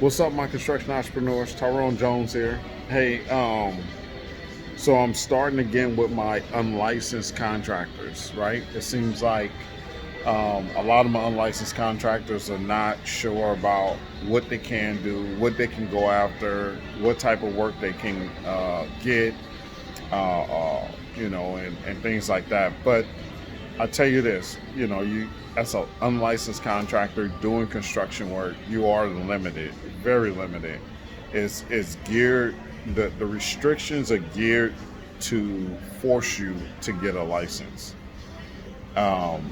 What's up, my construction entrepreneurs? Tyrone Jones here. Hey, so I'm starting again with my unlicensed contractors, right? It seems like a lot of my unlicensed contractors are not sure about what they can do, what they can go after, what type of work they can get, and things like that. But I tell you this, you as an unlicensed contractor doing construction work, you are limited, very limited. It's geared the restrictions are geared to force you to get a license. Um,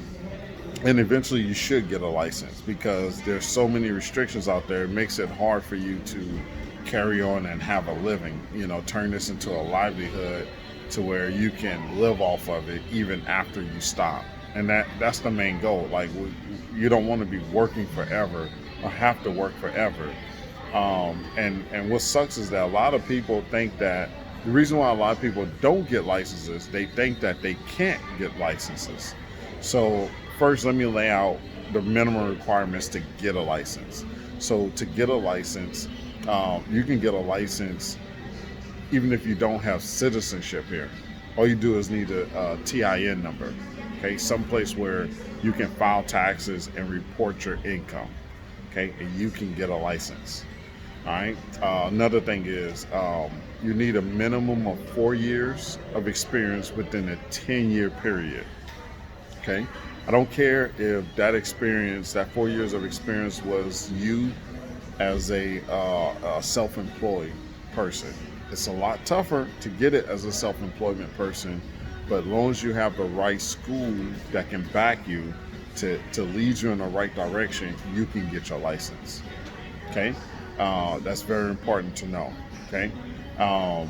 and eventually you should get a license because there's so many restrictions out there. It makes it hard for you to carry on and have a living, turn this into a livelihood to where you can live off of it even after you stop. And that's the main goal. Like, you don't want to be working forever or have to work forever. And what sucks is that a lot of people think that the reason why a lot of people don't get licenses, they think that they can't get licenses. So first, let me lay out the minimum requirements to get a license. So to get a license, you can get a license even if you don't have citizenship here. All you do is need a TIN number, okay? Someplace where you can file taxes and report your income, okay? And you can get a license, all right? Another thing is you need a minimum of 4 years of experience within a 10-year period, okay? I don't care if that experience, that 4 years of experience was you as a self-employed person. It's a lot tougher to get it as a self-employment person, but as long as you have the right school that can back you to lead you in the right direction, you can get your license. Okay, that's very important to know. Okay, um,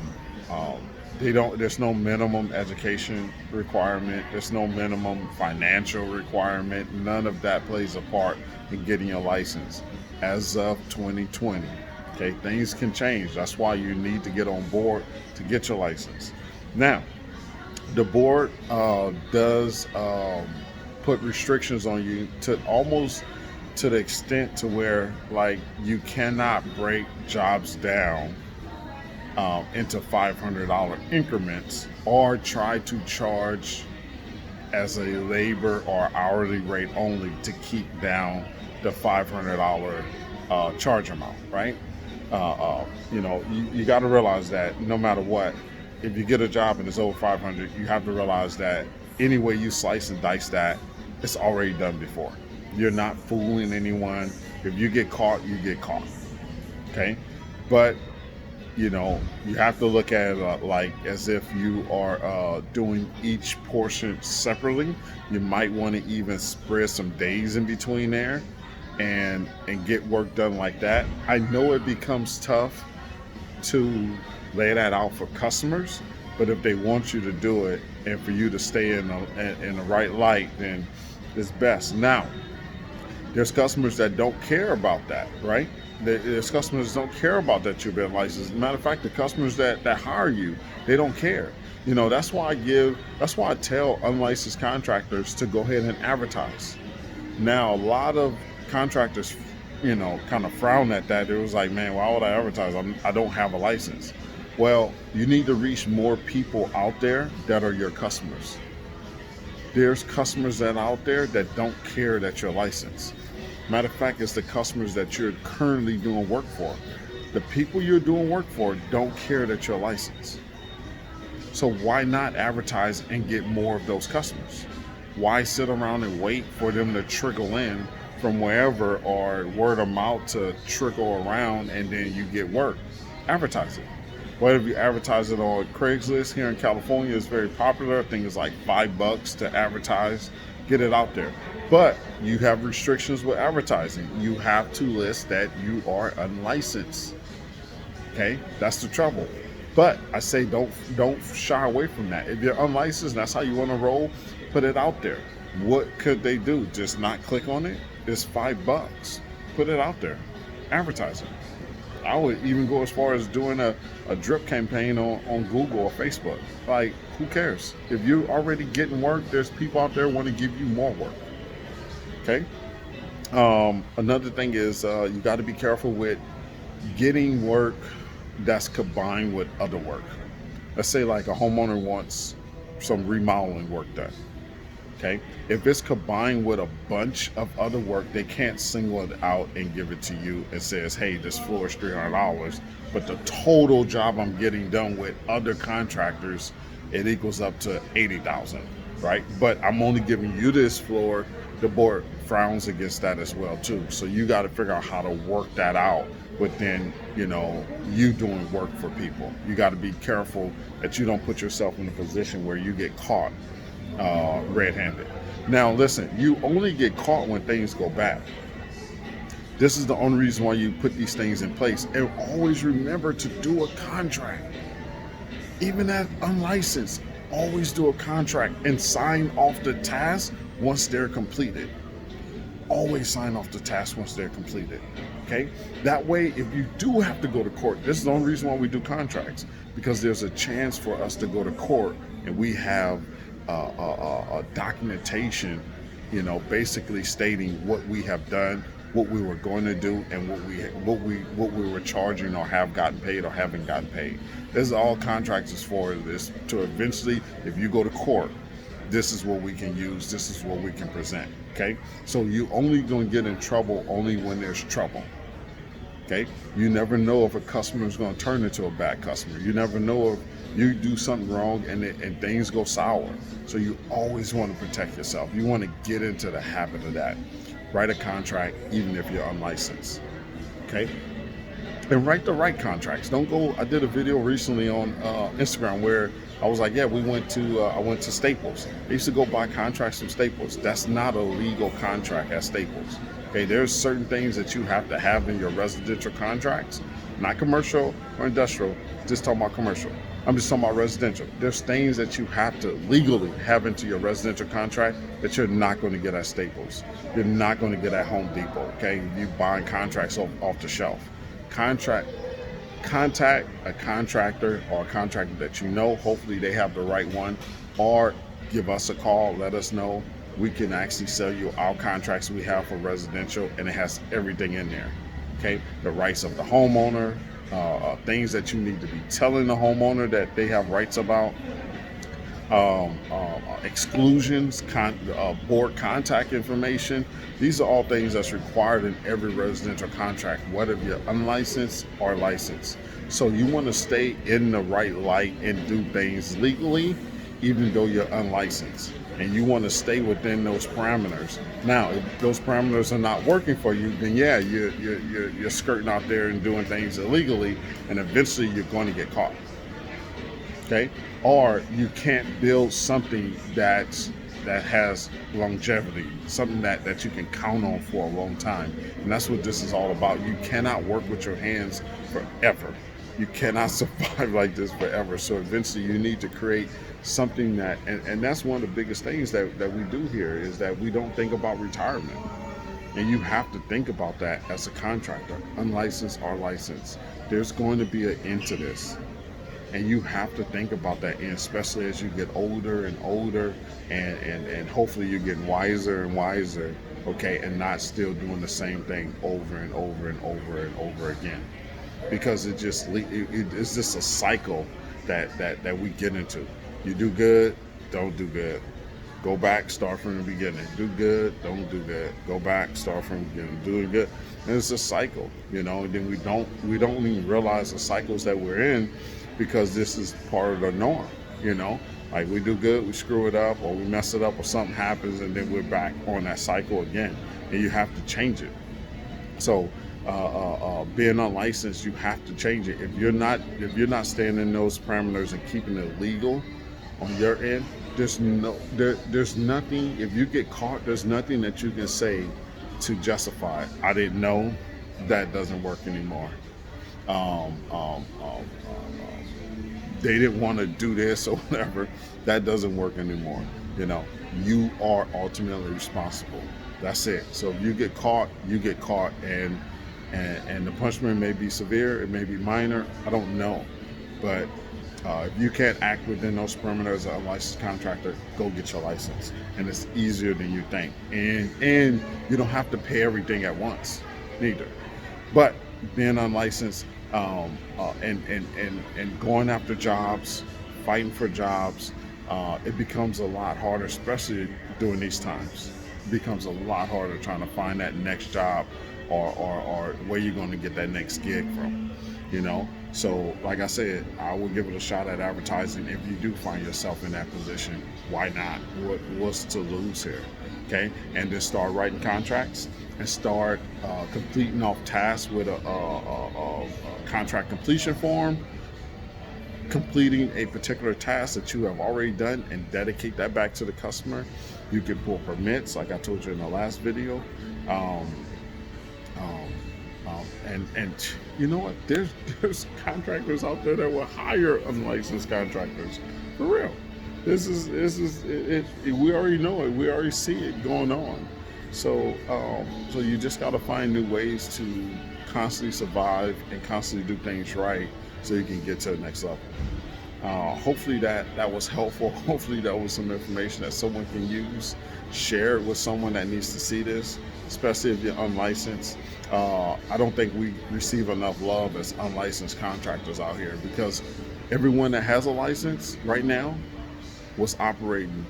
um, they don't. There's no minimum education requirement. There's no minimum financial requirement. None of that plays a part in getting a license as of 2020. Okay, things can change. That's why you need to get on board to get your license. Now, the board does put restrictions on you to almost to the extent to where, like, you cannot break jobs down into $500 increments or try to charge as a labor or hourly rate only to keep down the $500 charge amount, right? You got to realize that no matter what, if you get a job and it's over 500, you have to realize that any way you slice and dice that, it's already done before. You're not fooling anyone. If you get caught, you get caught. Okay, but you have to look at it like as if you are doing each portion separately. You might want to even spread some days in between there and get work done like that. I know it becomes tough to lay that out for customers, but if they want you to do it and for you to stay in the right light, then it's best. Now, there's customers that don't care about that, right? There's customers that don't care about that you've been licensed. Matter of fact, the customers that hire you, they don't care. That's why I tell unlicensed contractors to go ahead and advertise. Now, a lot of contractors, kind of frown at that. It was like, man, why would I advertise? I don't have a license. Well, you need to reach more people out there that are your customers. There's customers that are out there that don't care that you're licensed. Matter of fact, it's the customers that you're currently doing work for. The people you're doing work for don't care that you're licensed. So why not advertise and get more of those customers? Why sit around and wait for them to trickle in from wherever or word of mouth to trickle around and then you get work? Advertise it. Whether you advertise it on Craigslist here in California is very popular. I think it's like $5 to advertise. Get it out there. But you have restrictions with advertising. You have to list that you are unlicensed. Okay, that's the trouble. But I say don't shy away from that. If you're unlicensed, that's how you want to roll. Put it out there. What could they do? Just not click on it? It's $5. Put it out there. Advertise it. I would even go as far as doing a drip campaign on Google or Facebook. Like, who cares? If you're already getting work, there's people out there want to give you more work. Okay? Another thing is you got to be careful with getting work that's combined with other work. Let's say like a homeowner wants some remodeling work done. Okay. If it's combined with a bunch of other work, they can't single it out and give it to you and says, hey, this floor is $300, but the total job I'm getting done with other contractors, it equals up to 80,000, right? But I'm only giving you this floor. The board frowns against that as well too. So you got to figure out how to work that out within, you doing work for people. You got to be careful that you don't put yourself in a position where you get caught red-handed. Now listen, you only get caught when things go bad. This is the only reason why you put these things in place. And always remember to do a contract. Even as unlicensed, always do a contract and sign off the task once they're completed. Always sign off the task once they're completed. Okay? That way, if you do have to go to court, this is the only reason why we do contracts, because there's a chance for us to go to court and we have a documentation, basically stating what we have done, what we were going to do, and what we were charging or have gotten paid or haven't gotten paid. This is all contracts is for, this to eventually, if you go to court, this is what we can use, this is what we can present. Okay, so you only going to get in trouble only when there's trouble. Okay, you never know if a customer is going to turn into a bad customer. You never know if you do something wrong and things go sour. So you always want to protect yourself. You want to get into the habit of that. Write a contract even if you're unlicensed. Okay, and write the right contracts. Don't go. I did a video recently on Instagram where I was like, yeah, I went to Staples. I used to go buy contracts from Staples. That's not a legal contract at Staples. Okay, there's certain things that you have to have in your residential contracts, not commercial or industrial, just talking about commercial. I'm just talking about residential. There's things that you have to legally have into your residential contract that you're not going to get at Staples. You're not going to get at Home Depot, okay? You buying contracts off the shelf. Contact a contractor or a contractor that you know. Hopefully they have the right one, or give us a call, let us know. We can actually sell you our contracts we have for residential, and it has everything in there. Okay, the rights of the homeowner, things that you need to be telling the homeowner that they have rights about, exclusions, board contact information. These are all things that's required in every residential contract, whether you're unlicensed or licensed. So you want to stay in the right light and do things legally, even though you're unlicensed. And you want to stay within those parameters. Now, if those parameters are not working for you, then yeah, you're skirting out there and doing things illegally, and eventually you're going to get caught. Okay? Or you can't build something that has longevity, something that you can count on for a long time. And that's what this is all about. You cannot work with your hands forever. You cannot survive like this forever. So eventually you need to create something that, and that's one of the biggest things that we do here, is that we don't think about retirement. And you have to think about that as a contractor, unlicensed or licensed. There's going to be an end to this. And you have to think about that, and especially as you get older and older, and hopefully you're getting wiser and wiser, okay, and not still doing the same thing over and over and over and over again. Because it's just a cycle that we get into. You do good, don't do good. Go back, start from the beginning. Do good, don't do good. Go back, start from the beginning. Doing good. And it's a cycle, and then we don't even realize the cycles that we're in, because this is part of the norm, Like we do good, we screw it up, or we mess it up, or something happens, and then we're back on that cycle again. And you have to change it. So being unlicensed, you have to change it. If you're not staying in those parameters and keeping it legal on your end, there's nothing. If you get caught, there's nothing that you can say to justify it. I didn't know. That doesn't work anymore. They didn't want to do this or whatever. That doesn't work anymore. You are ultimately responsible. That's it. So if you get caught, you get caught, and the punishment may be severe, it may be minor, I don't know. But if you can't act within those parameters as a licensed contractor, go get your license. And it's easier than you think. And you don't have to pay everything at once, neither. But being unlicensed, and going after jobs, fighting for jobs, it becomes a lot harder, especially during these times. It becomes a lot harder trying to find that next job, or where you're going to get that next gig from. So like I said, I would give it a shot at advertising. If you do find yourself in that position, why not? What's to lose here? Okay, and then start writing contracts and start completing off tasks with a contract completion form, completing a particular task that you have already done, and dedicate that back to the customer. You can pull permits, like I told you in the last video. Um, um, and you know what? There's contractors out there that will hire unlicensed contractors, for real. We already know it. We already see it going on. So you just got to find new ways to constantly survive and constantly do things right, so you can get to the next level. Hopefully that was helpful. Hopefully that was some information that someone can use. Share it with someone that needs to see this, especially if you're unlicensed. I don't think we receive enough love as unlicensed contractors out here, because everyone that has a license right now was operating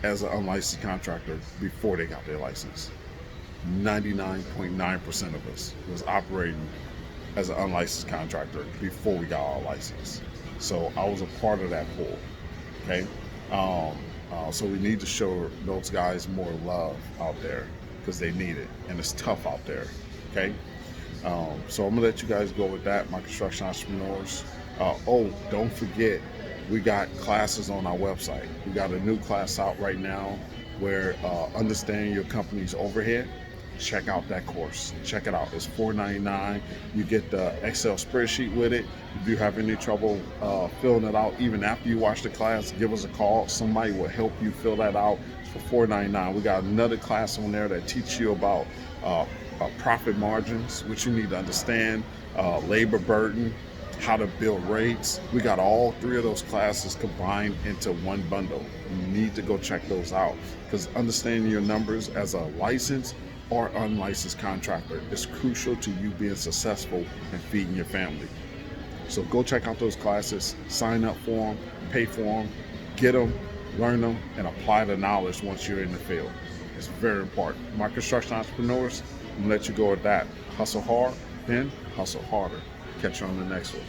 as an unlicensed contractor before they got their license. 99.9% of us was operating as an unlicensed contractor before we got our license. So I was a part of that pool. Okay. So we need to show those guys more love out there, because they need it, and it's tough out there. Okay. So I'm gonna let you guys go with that, my construction entrepreneurs. Don't forget, we got classes on our website. We got a new class out right now where understanding your company's overhead. Check out that course. Check it out. It's $4.99. You get the Excel spreadsheet with it. If you have any trouble filling it out, even after you watch the class, give us a call. Somebody will help you fill that out for $4.99. We got another class on there that teaches you about profit margins, which you need to understand, labor burden, how to build rates. We got all three of those classes combined into one bundle. You need to go check those out, because understanding your numbers as a licensed or unlicensed contractor is crucial to you being successful and feeding your family. So go check out those classes, sign up for them, pay for them, get them, learn them, and apply the knowledge once you're in the field. It's very important. My construction entrepreneurs, I'm gonna let you go with that. Hustle hard, then hustle harder. Catch you on the next one.